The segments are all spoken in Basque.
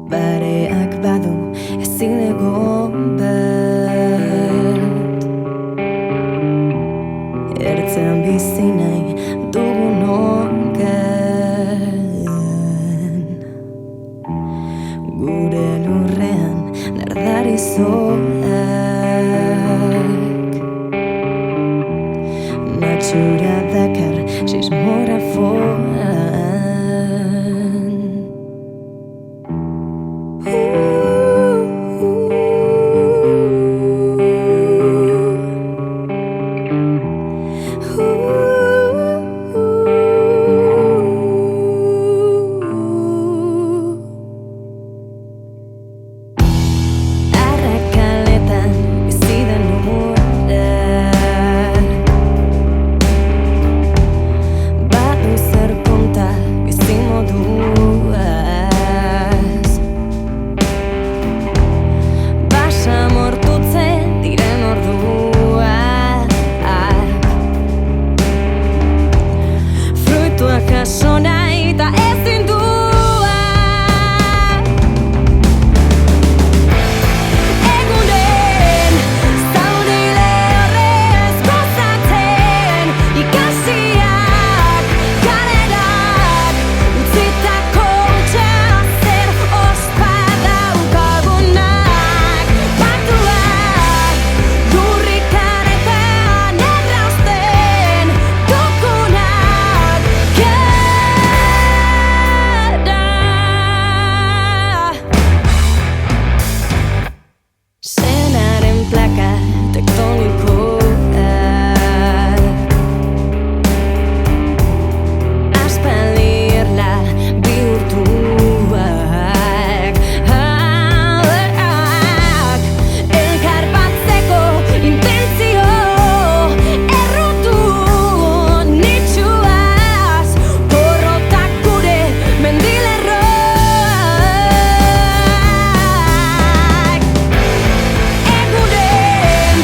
Bareak badu ezin egon bet Ertzean bizi nahi dugun onken Gure lurrean nardari zoak Natxura dakar sismografoan Jaso nahi eta ezin duak Egunen zaudile horrez gozatzen Ikasiak galerak utzitako hutsa zer ospa daukagunak Partuak lurrikaretan errausten dugunak Zenaren plaka tektonikoak Aspaldi erla bihurtuak Elkar batzeko intentzio errotu nitsuaz Porrotak gure mendilerroak Egunen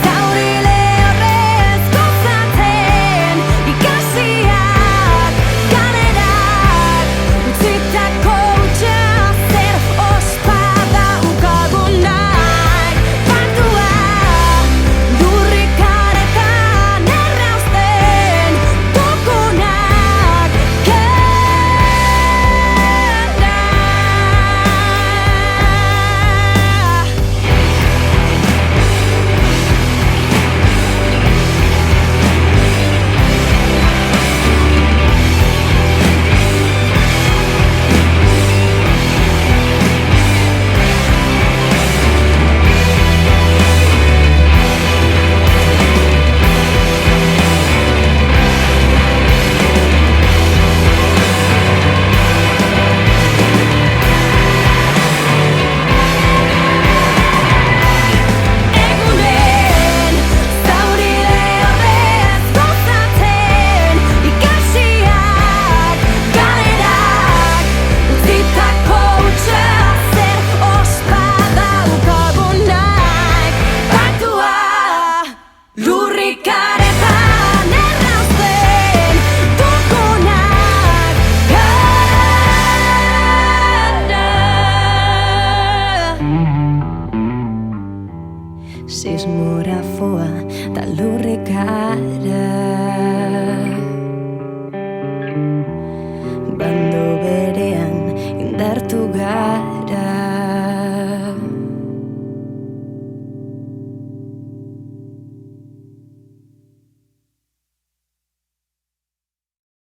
zaurile horrez gozatzen Ikasiak galerak utzitako hutsa zer ospa daukagunak Partuak lurrikaretan errausten dugunak Egunen zaurile horrez gozatzen Ikasiak galerak utzitako hutsa zer ospa daukagunak Partuak lurrikaretan errausten dugunak Sismografoa ta lurrikara